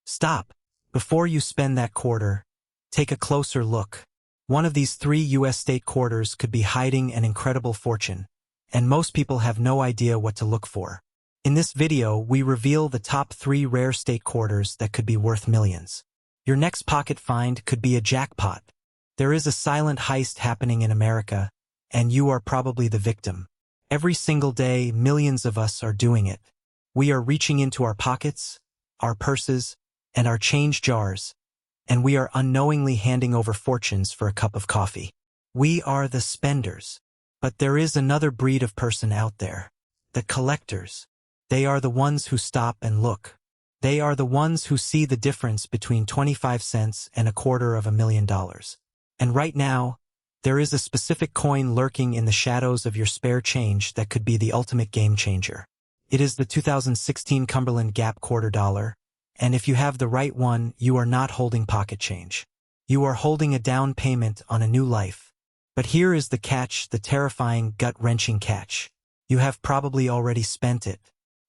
Stop. Before you spend that quarter, take a closer look. One of these 3 U.S. state quarters could be hiding an incredible fortune, and most people have no idea what to look for. In this video, we reveal the top 3 rare state quarters that could be worth millions. Your next pocket find could be a jackpot. There is a silent heist happening in America, and you are probably the victim. Every single day, millions of us are doing it. We are reaching into our pockets, our purses, and our change jars, and we are unknowingly handing over fortunes for a cup of coffee. We are the spenders. But there is another breed of person out there, the collectors. They are the ones who stop and look. They are the ones who see the difference between 25 cents and $250,000. And right now, there is a specific coin lurking in the shadows of your spare change that could be the ultimate game changer. It is the 2016 Cumberland Gap $2, and if you have the right one, you are not holding pocket change. You are holding a down payment on a new life. But here is the catch, the terrifying, gut-wrenching catch. You have probably already spent it.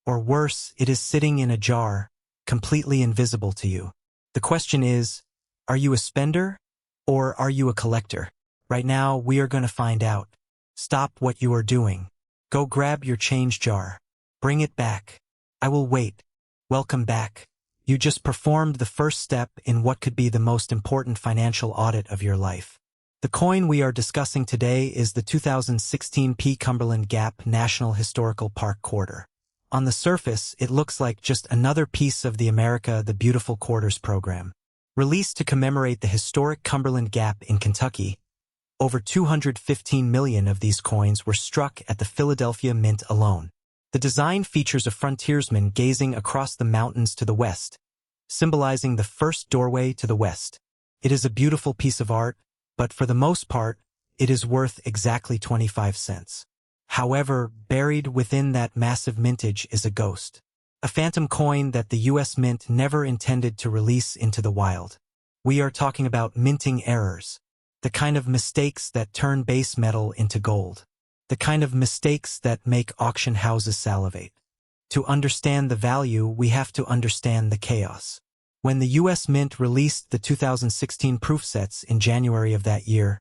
Or worse, it is sitting in a jar, completely invisible to you. The question is, are you a spender, or are you a collector? Right now, we are going to find out. Stop what you are doing. Go grab your change jar. Bring it back. I will wait. Welcome back. You just performed the first step in what could be the most important financial audit of your life. The coin we are discussing today is the 2016 Cumberland Gap National Historical Park quarter. On the surface, it looks like just another piece of the America the Beautiful Quarters program. Released to commemorate the historic Cumberland Gap in Kentucky, over 215 million of these coins were struck at the Philadelphia Mint alone. The design features a frontiersman gazing across the mountains to the west, symbolizing the first doorway to the west. It is a beautiful piece of art, but for the most part, it is worth exactly 25 cents. However, buried within that massive mintage is a ghost. A phantom coin that the U.S. Mint never intended to release into the wild. We are talking about minting errors. The kind of mistakes that turn base metal into gold. The kind of mistakes that make auction houses salivate. To understand the value, we have to understand the chaos. When the U.S. Mint released the 2016 proof sets in January of that year,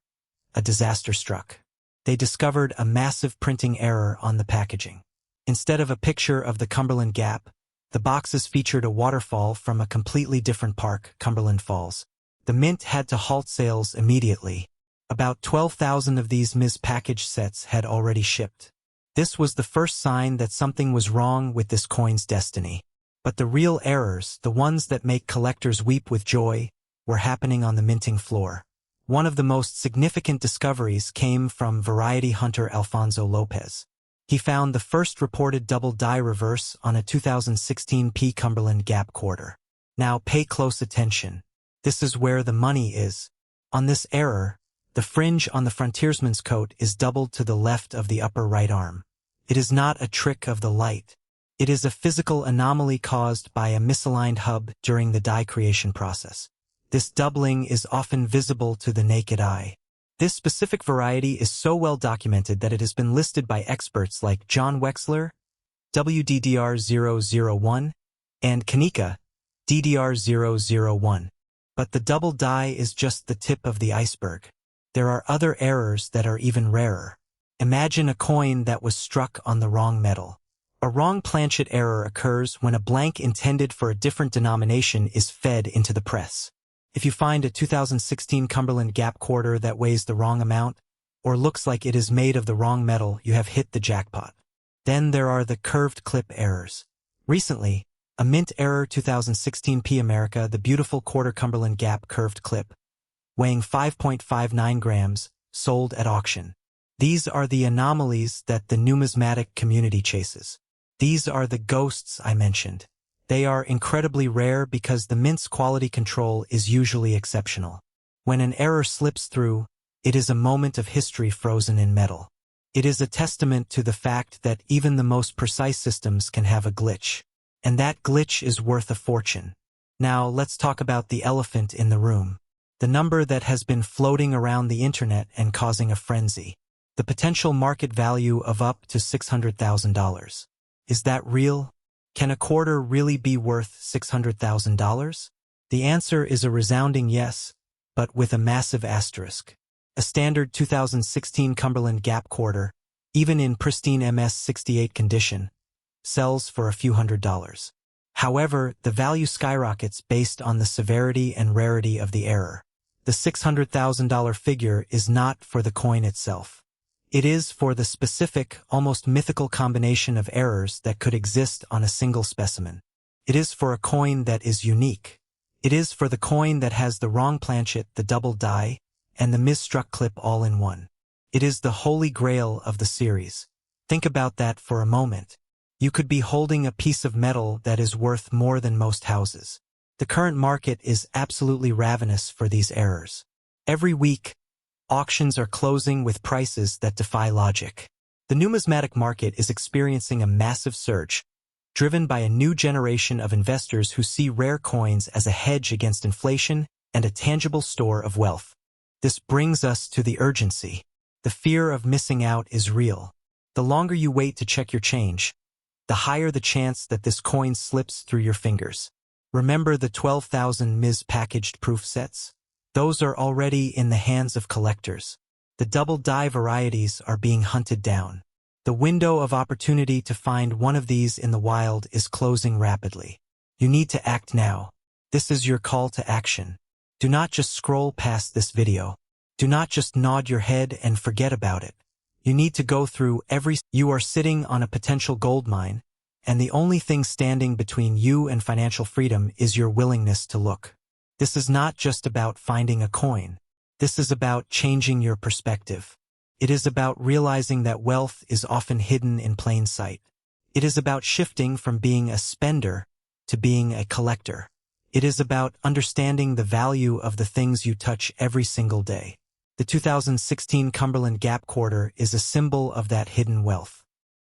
a disaster struck. They discovered a massive printing error on the packaging. Instead of a picture of the Cumberland Gap, the boxes featured a waterfall from a completely different park, Cumberland Falls. The Mint had to halt sales immediately. About 12,000 of these mis-packaged sets had already shipped. This was the first sign that something was wrong with this coin's destiny. But the real errors, the ones that make collectors weep with joy, were happening on the minting floor. One of the most significant discoveries came from variety hunter Alfonso Lopez. He found the first reported double die reverse on a 2016 Cumberland Gap quarter. Now pay close attention. This is where the money is. On this error, the fringe on the frontiersman's coat is doubled to the left of the upper right arm. It is not a trick of the light. It is a physical anomaly caused by a misaligned hub during the die creation process. This doubling is often visible to the naked eye. This specific variety is so well documented that it has been listed by experts like John Wexler, WDDR001, and Kanika, DDR001. But the double die is just the tip of the iceberg. There are other errors that are even rarer. Imagine a coin that was struck on the wrong metal. A wrong planchet error occurs when a blank intended for a different denomination is fed into the press. If you find a 2016 Cumberland Gap quarter that weighs the wrong amount, or looks like it is made of the wrong metal, you have hit the jackpot. Then there are the curved clip errors. Recently, a mint error 2016 America the Beautiful Quarter Cumberland Gap curved clip, weighing 5.59 grams, sold at auction. These are the anomalies that the numismatic community chases. These are the ghosts I mentioned. They are incredibly rare because the mint's quality control is usually exceptional. When an error slips through, it is a moment of history frozen in metal. It is a testament to the fact that even the most precise systems can have a glitch. And that glitch is worth a fortune. Now let's talk about the elephant in the room. The number that has been floating around the internet and causing a frenzy. The potential market value of up to $600,000. Is that real? Can a quarter really be worth $600,000? The answer is a resounding yes, but with a massive asterisk. A standard 2016 Cumberland Gap quarter, even in pristine MS-68 condition, sells for a few $100s. However, the value skyrockets based on the severity and rarity of the error. The $600,000 figure is not for the coin itself. It is for the specific, almost mythical combination of errors that could exist on a single specimen. It is for a coin that is unique. It is for the coin that has the wrong planchet, the double die, and the misstruck clip all in one. It is the holy grail of the series. Think about that for a moment. You could be holding a piece of metal that is worth more than most houses. The current market is absolutely ravenous for these errors. Every week, auctions are closing with prices that defy logic. The numismatic market is experiencing a massive surge, driven by a new generation of investors who see rare coins as a hedge against inflation and a tangible store of wealth. This brings us to the urgency. The fear of missing out is real. The longer you wait to check your change, the higher the chance that this coin slips through your fingers. Remember the 12,000 Ms. packaged proof sets? Those are already in the hands of collectors. The double die varieties are being hunted down. The window of opportunity to find one of these in the wild is closing rapidly. You need to act now. This is your call to action. Do not just scroll past this video. Do not just nod your head and forget about it. You need to go through every. You are sitting on a potential gold mine, and the only thing standing between you and financial freedom is your willingness to look. This is not just about finding a coin. This is about changing your perspective. It is about realizing that wealth is often hidden in plain sight. It is about shifting from being a spender to being a collector. It is about understanding the value of the things you touch every single day. The 2016 Cumberland Gap quarter is a symbol of that hidden wealth.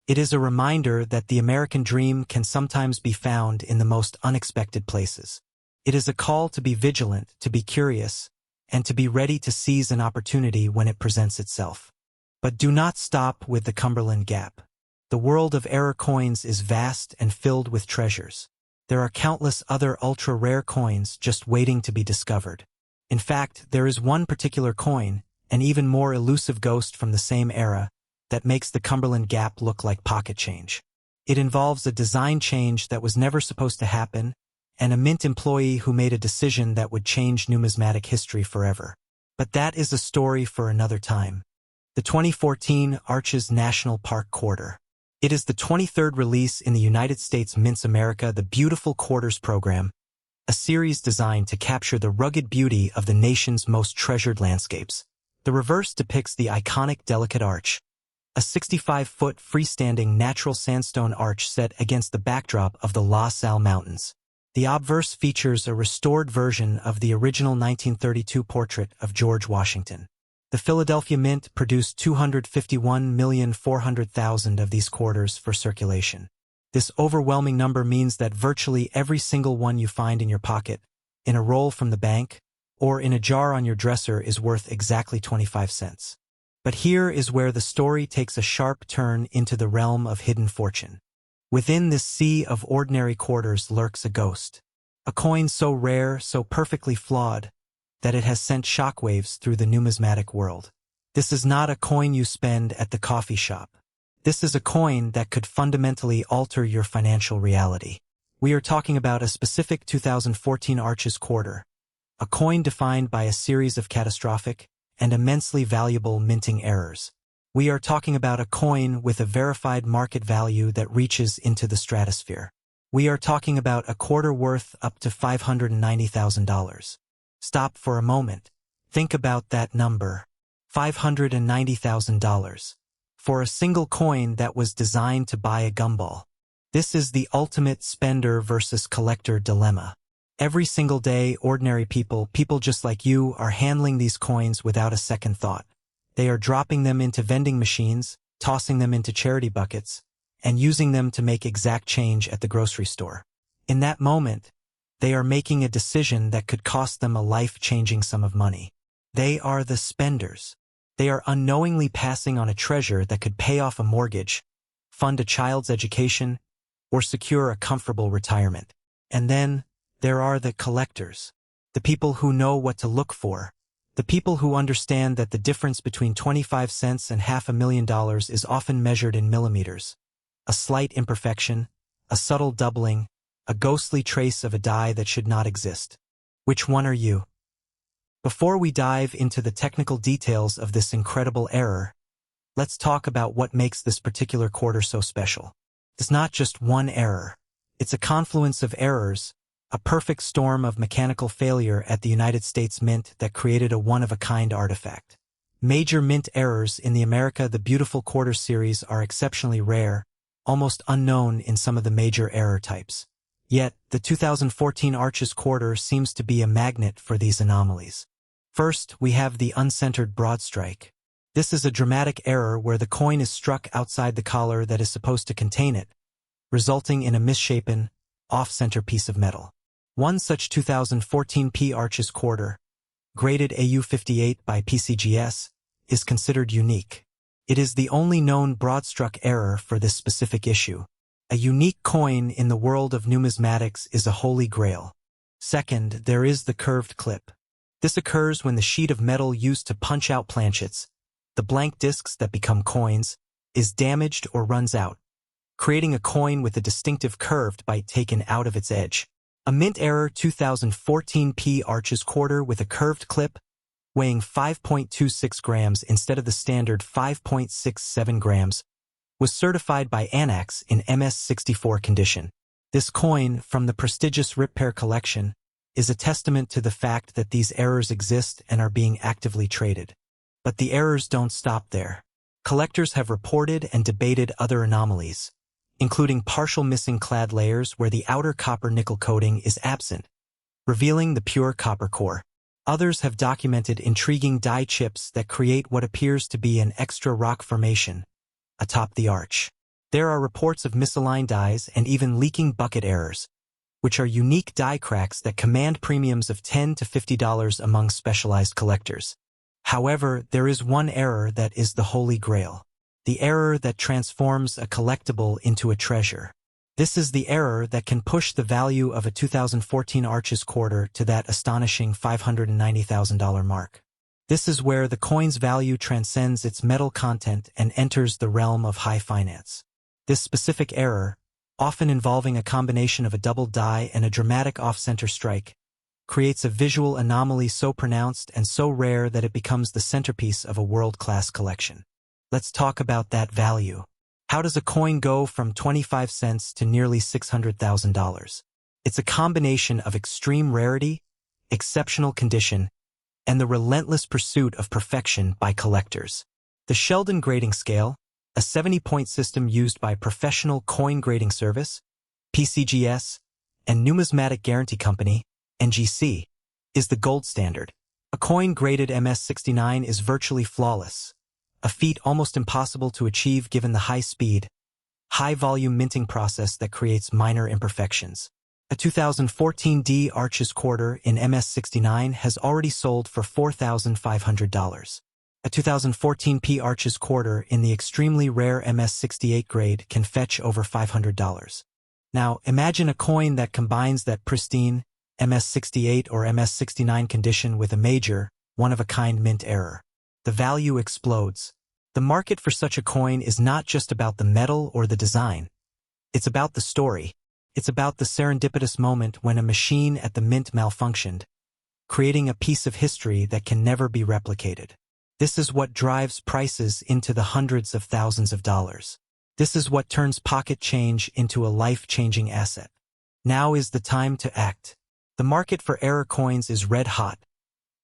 It is a reminder that the American dream can sometimes be found in the most unexpected places. It is a call to be vigilant, to be curious, and to be ready to seize an opportunity when it presents itself. But do not stop with the Cumberland Gap. The world of error coins is vast and filled with treasures. There are countless other ultra-rare coins just waiting to be discovered. In fact, there is one particular coin, an even more elusive ghost from the same era, that makes the Cumberland Gap look like pocket change. It involves a design change that was never supposed to happen, and a mint employee who made a decision that would change numismatic history forever. But that is a story for another time. The 2014 Arches National Park Quarter. It is the 23rd release in the United States Mint's America the Beautiful Quarters program, a series designed to capture the rugged beauty of the nation's most treasured landscapes. The reverse depicts the iconic Delicate Arch, a 65-foot freestanding natural sandstone arch set against the backdrop of the La Salle Mountains. The obverse features a restored version of the original 1932 portrait of George Washington. The Philadelphia Mint produced 251,400,000 of these quarters for circulation. This overwhelming number means that virtually every single one you find in your pocket, in a roll from the bank, or in a jar on your dresser is worth exactly 25 cents. But here is where the story takes a sharp turn into the realm of hidden fortune. Within this sea of ordinary quarters lurks a ghost. A coin so rare, so perfectly flawed, that it has sent shockwaves through the numismatic world. This is not a coin you spend at the coffee shop. This is a coin that could fundamentally alter your financial reality. We are talking about a specific 2014 Arches quarter, a coin defined by a series of catastrophic and immensely valuable minting errors. We are talking about a coin with a verified market value that reaches into the stratosphere. We are talking about a quarter worth up to $590,000. Stop for a moment. Think about that number. $590,000. For a single coin that was designed to buy a gumball. This is the ultimate spender versus collector dilemma. Every single day, ordinary people just like you, are handling these coins without a second thought. They are dropping them into vending machines, tossing them into charity buckets, and using them to make exact change at the grocery store. In that moment, they are making a decision that could cost them a life-changing sum of money. They are the spenders. They are unknowingly passing on a treasure that could pay off a mortgage, fund a child's education, or secure a comfortable retirement. And then, there are the collectors. The people who know what to look for. The people who understand that the difference between 25 cents and $500,000 is often measured in millimeters. A slight imperfection, a subtle doubling, a ghostly trace of a die that should not exist. Which one are you? Before we dive into the technical details of this incredible error, let's talk about what makes this particular quarter so special. It's not just one error. It's a confluence of errors, a perfect storm of mechanical failure at the United States Mint that created a one-of-a-kind artifact. Major mint errors in the America the Beautiful Quarter series are exceptionally rare, almost unknown in some of the major error types. Yet, the 2014 Arches quarter seems to be a magnet for these anomalies. First, we have the uncentered broad strike. This is a dramatic error where the coin is struck outside the collar that is supposed to contain it, resulting in a misshapen, off-center piece of metal. One such 2014 P Arches quarter, graded AU58 by PCGS, is considered unique. It is the only known broad-struck error for this specific issue. A unique coin in the world of numismatics is a holy grail. Second, there is the curved clip. This occurs when the sheet of metal used to punch out planchets, the blank discs that become coins, is damaged or runs out, creating a coin with a distinctive curved bite taken out of its edge. A mint error 2014 P Arches quarter with a curved clip, weighing 5.26 grams instead of the standard 5.67 grams, was certified by Annex in MS64 condition. This coin, from the prestigious Rip Pair collection, is a testament to the fact that these errors exist and are being actively traded. But the errors don't stop there. Collectors have reported and debated other anomalies, including partial missing clad layers where the outer copper-nickel coating is absent, revealing the pure copper core. Others have documented intriguing die chips that create what appears to be an extra rock formation atop the arch. There are reports of misaligned dies and even leaking bucket errors, which are unique die cracks that command premiums of $10 to $50 among specialized collectors. However, there is one error that is the holy grail. The error that transforms a collectible into a treasure. This is the error that can push the value of a 2014 Arches quarter to that astonishing $590,000 mark. This is where the coin's value transcends its metal content and enters the realm of high finance. This specific error, often involving a combination of a double die and a dramatic off-center strike, creates a visual anomaly so pronounced and so rare that it becomes the centerpiece of a world-class collection. Let's talk about that value. How does a coin go from 25 cents to nearly $600,000? It's a combination of extreme rarity, exceptional condition, and the relentless pursuit of perfection by collectors. The Sheldon Grading Scale, a 70-point system used by Professional Coin Grading Service, PCGS, and Numismatic Guarantee Company, NGC, is the gold standard. A coin graded MS69 is virtually flawless, a feat almost impossible to achieve given the high-speed, high-volume minting process that creates minor imperfections. A 2014 D Arches quarter in MS69 has already sold for $4,500. A 2014 P Arches quarter in the extremely rare MS68 grade can fetch over $500. Now, imagine a coin that combines that pristine MS68 or MS69 condition with a major, one-of-a-kind mint error. The value explodes. The market for such a coin is not just about the metal or the design. It's about the story. It's about the serendipitous moment when a machine at the mint malfunctioned, creating a piece of history that can never be replicated. This is what drives prices into the hundreds of thousands of dollars. This is what turns pocket change into a life-changing asset. Now is the time to act. The market for error coins is red hot,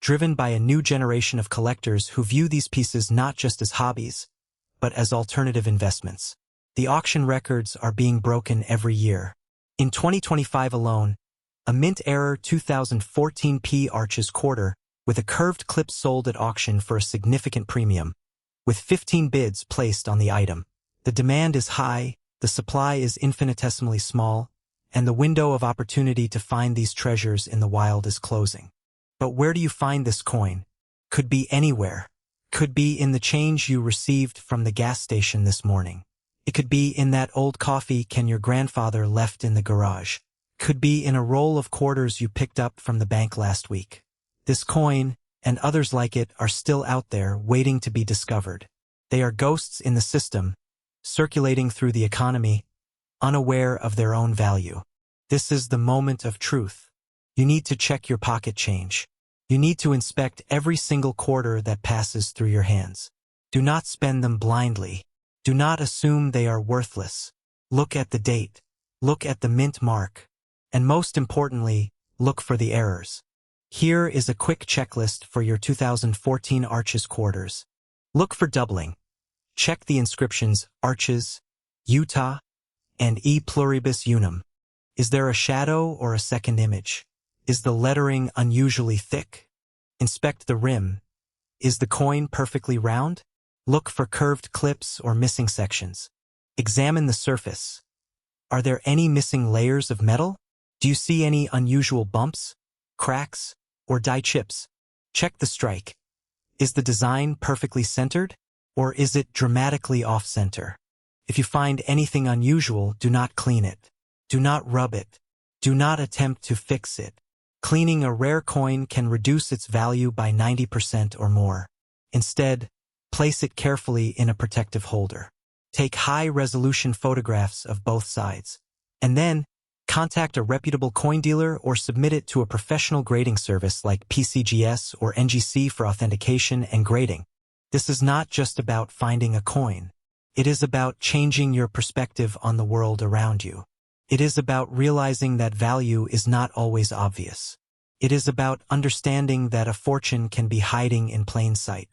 driven by a new generation of collectors who view these pieces not just as hobbies, but as alternative investments. The auction records are being broken every year. In 2025 alone, a mint error 2014 P Arches quarter with a curved clip sold at auction for a significant premium, with 15 bids placed on the item. The demand is high, the supply is infinitesimally small, and the window of opportunity to find these treasures in the wild is closing. But where do you find this coin? Could be anywhere. Could be in the change you received from the gas station this morning, It could be in that old coffee can your grandfather left in the garage. Could be in a roll of quarters you picked up from the bank last week. This coin, and others like it, are still out there waiting to be discovered. They are ghosts in the system, circulating through the economy, unaware of their own value. This is the moment of truth. You need to check your pocket change. You need to inspect every single quarter that passes through your hands. Do not spend them blindly. Do not assume they are worthless. Look at the date. Look at the mint mark. And most importantly, look for the errors. Here is a quick checklist for your 2014 Arches quarters. Look for doubling. Check the inscriptions Arches, Utah, and E pluribus unum. Is there a shadow or a second image? Is the lettering unusually thick? Inspect the rim. Is the coin perfectly round? Look for curved clips or missing sections. Examine the surface. Are there any missing layers of metal? Do you see any unusual bumps, cracks, or die chips? Check the strike. Is the design perfectly centered, or is it dramatically off-center? If you find anything unusual, do not clean it. Do not rub it. Do not attempt to fix it. Cleaning a rare coin can reduce its value by 90% or more. Instead, place it carefully in a protective holder. Take high-resolution photographs of both sides. And then, contact a reputable coin dealer or submit it to a professional grading service like PCGS or NGC for authentication and grading. This is not just about finding a coin. It is about changing your perspective on the world around you. It is about realizing that value is not always obvious. It is about understanding that a fortune can be hiding in plain sight.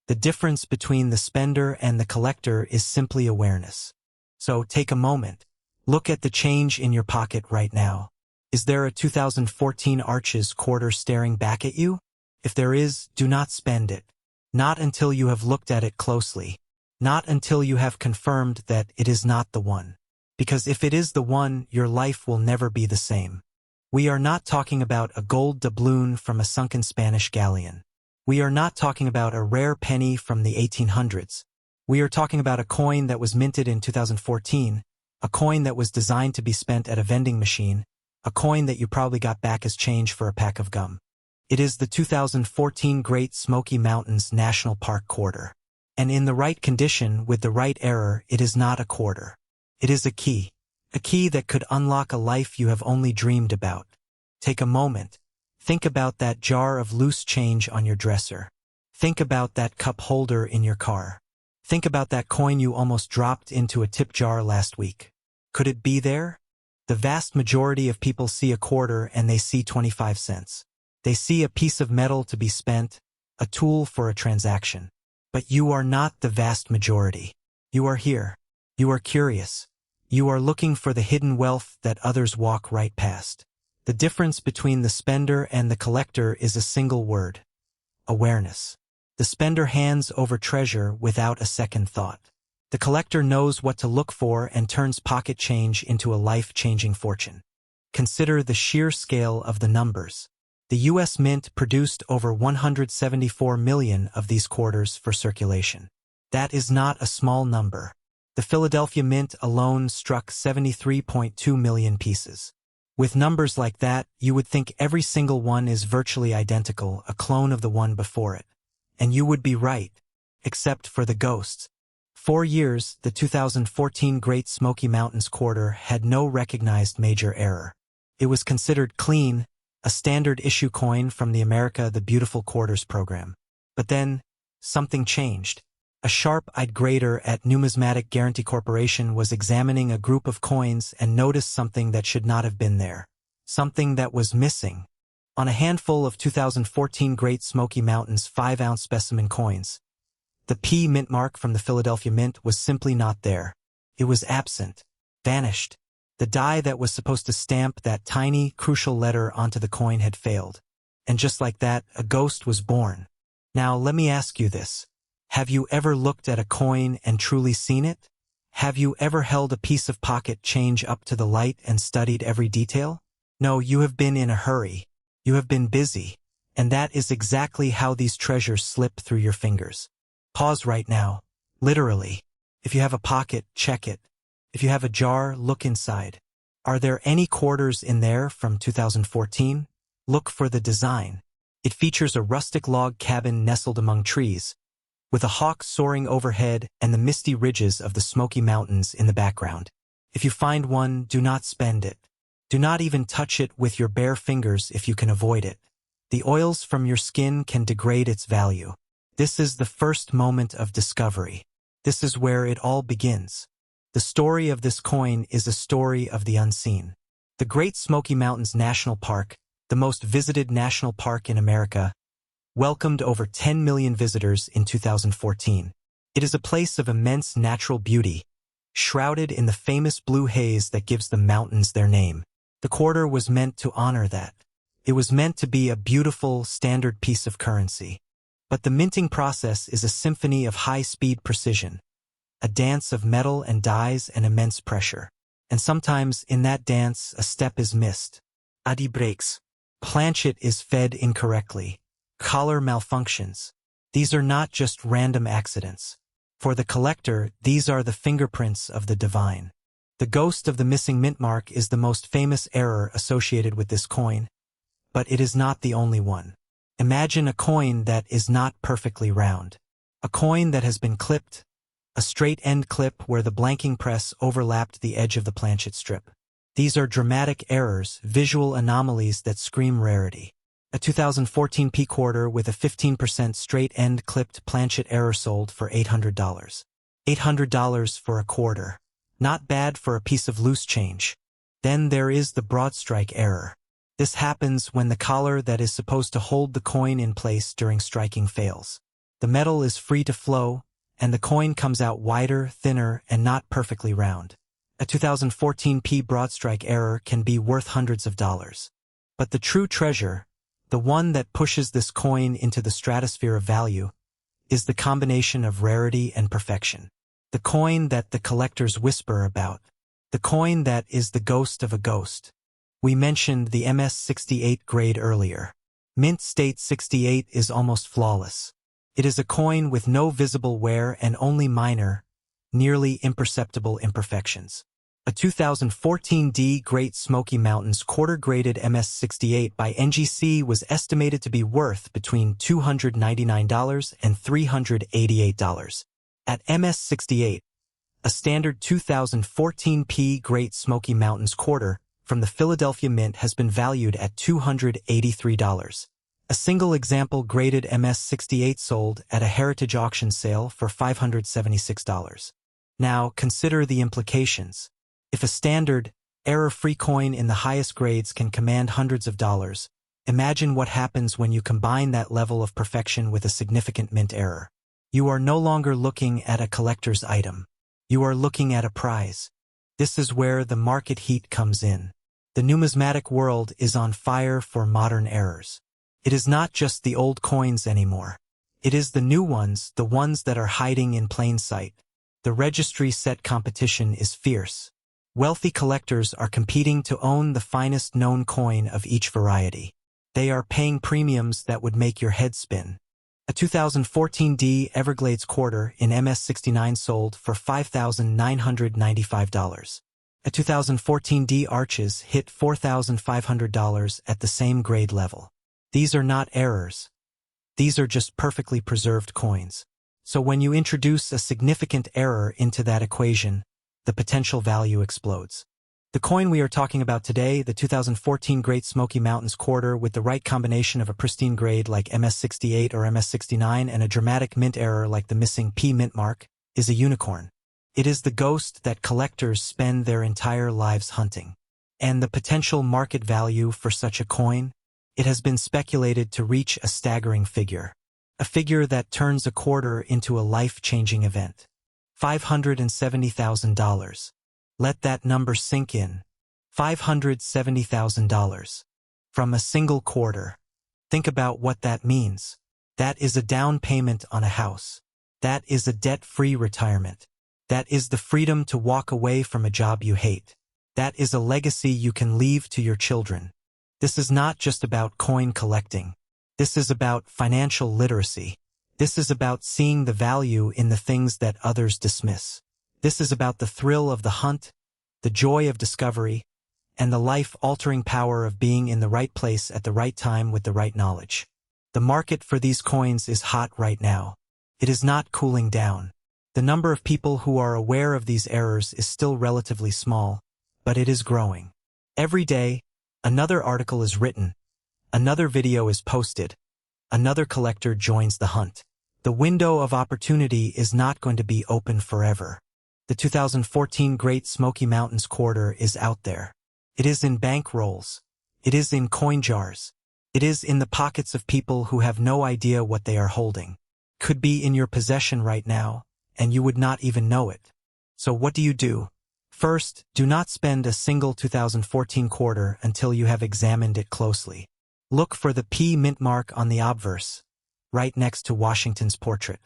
The difference between the spender and the collector is simply awareness. So take a moment. Look at the change in your pocket right now. Is there a 2014 Arches quarter staring back at you? If there is, do not spend it. Not until you have looked at it closely. Not until you have confirmed that it is not the one. Because if it is the one, your life will never be the same. We are not talking about a gold doubloon from a sunken Spanish galleon. We are not talking about a rare penny from the 1800s. We are talking about a coin that was minted in 2014, a coin that was designed to be spent at a vending machine, a coin that you probably got back as change for a pack of gum. It is the 2014 Great Smoky Mountains National Park quarter. And in the right condition, with the right error, it is not a quarter. It is a key that could unlock a life you have only dreamed about. Take a moment. Think about that jar of loose change on your dresser. Think about that cup holder in your car. Think about that coin you almost dropped into a tip jar last week. Could it be there? The vast majority of people see a quarter and they see 25 cents. They see a piece of metal to be spent, a tool for a transaction. But you are not the vast majority. You are here. You are curious. You are looking for the hidden wealth that others walk right past. The difference between the spender and the collector is a single word: awareness. The spender hands over treasure without a second thought. The collector knows what to look for and turns pocket change into a life-changing fortune. Consider the sheer scale of the numbers. The U.S. Mint produced over 174 million of these quarters for circulation. That is not a small number. The Philadelphia Mint alone struck 73.2 million pieces. With numbers like that, you would think every single one is virtually identical, a clone of the one before it. And you would be right, except for the ghosts. 4 years, the 2014 Great Smoky Mountains quarter had no recognized major error. It was considered clean, a standard issue coin from the America the Beautiful Quarters program. But then, something changed. A sharp-eyed grader at Numismatic Guarantee Corporation was examining a group of coins and noticed something that should not have been there. Something that was missing. On a handful of 2014 Great Smoky Mountains 5-ounce specimen coins, the P mint mark from the Philadelphia Mint was simply not there. It was absent. Vanished. The die that was supposed to stamp that tiny, crucial letter onto the coin had failed. And just like that, a ghost was born. Now, let me ask you this. Have you ever looked at a coin and truly seen it? Have you ever held a piece of pocket change up to the light and studied every detail? No, you have been in a hurry. You have been busy. And that is exactly how these treasures slip through your fingers. Pause right now. Literally. If you have a pocket, check it. If you have a jar, look inside. Are there any quarters in there from 2014? Look for the design. It features a rustic log cabin nestled among trees, with a hawk soaring overhead and the misty ridges of the Smoky Mountains in the background. If you find one, do not spend it. Do not even touch it with your bare fingers if you can avoid it. The oils from your skin can degrade its value. This is the first moment of discovery. This is where it all begins. The story of this coin is a story of the unseen. The Great Smoky Mountains National Park, the most visited national park in America, welcomed over 10 million visitors in 2014. It is a place of immense natural beauty, shrouded in the famous blue haze that gives the mountains their name. The quarter was meant to honor that. It was meant to be a beautiful, standard piece of currency. But the minting process is a symphony of high-speed precision, a dance of metal and dies and immense pressure. And sometimes, in that dance, a step is missed. Adi breaks. Planchet is fed incorrectly. Collar malfunctions. These are not just random accidents. For the collector, these are the fingerprints of the divine. The ghost of the missing mint mark is the most famous error associated with this coin, but it is not the only one. Imagine a coin that is not perfectly round. A coin that has been clipped, a straight end clip where the blanking press overlapped the edge of the planchet strip. These are dramatic errors, visual anomalies that scream rarity. A 2014 P quarter with a 15% straight-end clipped planchet error sold for $800. $800 for a quarter. Not bad for a piece of loose change. Then there is the broad strike error. This happens when the collar that is supposed to hold the coin in place during striking fails. The metal is free to flow, and the coin comes out wider, thinner, and not perfectly round. A 2014 P broad strike error can be worth hundreds of dollars. But the true treasure, the one that pushes this coin into the stratosphere of value, is the combination of rarity and perfection. The coin that the collectors whisper about. The coin that is the ghost of a ghost. We mentioned the MS-68 grade earlier. Mint State 68 is almost flawless. It is a coin with no visible wear and only minor, nearly imperceptible imperfections. A 2014 D Great Smoky Mountains quarter-graded MS-68 by NGC was estimated to be worth between $299 and $388. At MS-68, a standard 2014 P Great Smoky Mountains quarter from the Philadelphia Mint has been valued at $283. A single example graded MS-68 sold at a heritage auction sale for $576. Now, consider the implications. If a standard, error-free coin in the highest grades can command hundreds of dollars, imagine what happens when you combine that level of perfection with a significant mint error. You are no longer looking at a collector's item. You are looking at a prize. This is where the market heat comes in. The numismatic world is on fire for modern errors. It is not just the old coins anymore. It is the new ones, the ones that are hiding in plain sight. The registry set competition is fierce. Wealthy collectors are competing to own the finest known coin of each variety. They are paying premiums that would make your head spin. A 2014 D Everglades quarter in MS-69 sold for $5,995. A 2014 D Arches hit $4,500 at the same grade level. These are not errors. These are just perfectly preserved coins. So when you introduce a significant error into that equation, the potential value explodes. The coin we are talking about today, the 2014 Great Smoky Mountains quarter with the right combination of a pristine grade like MS-68 or MS-69 and a dramatic mint error like the missing P mint mark, is a unicorn. It is the ghost that collectors spend their entire lives hunting. And the potential market value for such a coin? It has been speculated to reach a staggering figure. A figure that turns a quarter into a life-changing event. $570,000. Let that number sink in. $570,000. From a single quarter. Think about what that means. That is a down payment on a house. That is a debt-free retirement. That is the freedom to walk away from a job you hate. That is a legacy you can leave to your children. This is not just about coin collecting. This is about financial literacy. This is about seeing the value in the things that others dismiss. This is about the thrill of the hunt, the joy of discovery, and the life-altering power of being in the right place at the right time with the right knowledge. The market for these coins is hot right now. It is not cooling down. The number of people who are aware of these errors is still relatively small, but it is growing. Every day, another article is written, another video is posted, another collector joins the hunt. The window of opportunity is not going to be open forever. The 2014 Great Smoky Mountains quarter is out there. It is in bank rolls. It is in coin jars. It is in the pockets of people who have no idea what they are holding. Could be in your possession right now, and you would not even know it. So what do you do? First, do not spend a single 2014 quarter until you have examined it closely. Look for the P mint mark on the obverse, right next to Washington's portrait.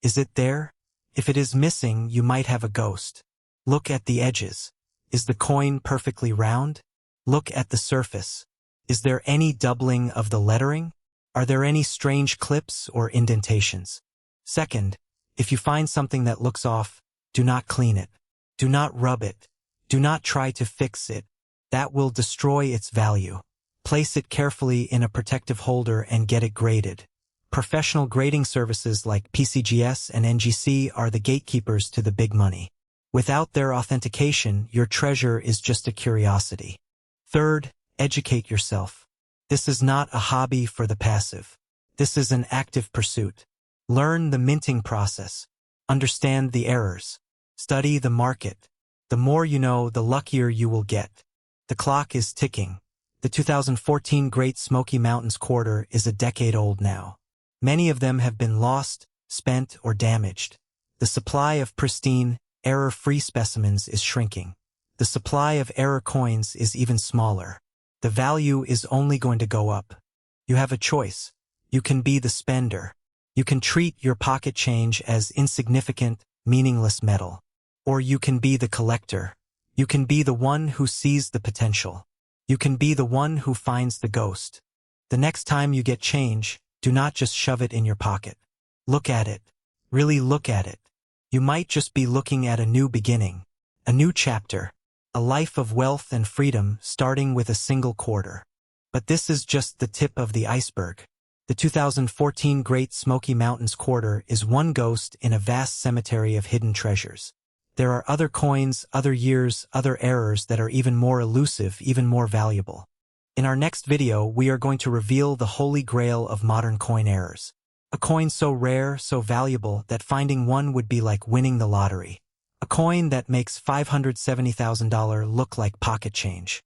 Is it there? If it is missing, you might have a ghost. Look at the edges. Is the coin perfectly round? Look at the surface. Is there any doubling of the lettering? Are there any strange clips or indentations? Second, if you find something that looks off, do not clean it. Do not rub it. Do not try to fix it. That will destroy its value. Place it carefully in a protective holder and get it graded. Professional grading services like PCGS and NGC are the gatekeepers to the big money. Without their authentication, your treasure is just a curiosity. Third, educate yourself. This is not a hobby for the passive. This is an active pursuit. Learn the minting process. Understand the errors. Study the market. The more you know, the luckier you will get. The clock is ticking. The 2014 Great Smoky Mountains quarter is a decade old now. Many of them have been lost, spent, or damaged. The supply of pristine, error-free specimens is shrinking. The supply of error coins is even smaller. The value is only going to go up. You have a choice. You can be the spender. You can treat your pocket change as insignificant, meaningless metal. Or you can be the collector. You can be the one who sees the potential. You can be the one who finds the ghost. The next time you get change, do not just shove it in your pocket. Look at it. Really look at it. You might just be looking at a new beginning, a new chapter, a life of wealth and freedom starting with a single quarter. But this is just the tip of the iceberg. The 2014 Great Smoky Mountains quarter is one ghost in a vast cemetery of hidden treasures. There are other coins, other years, other errors that are even more elusive, even more valuable. In our next video, we are going to reveal the holy grail of modern coin errors. A coin so rare, so valuable, that finding one would be like winning the lottery. A coin that makes $570,000 look like pocket change.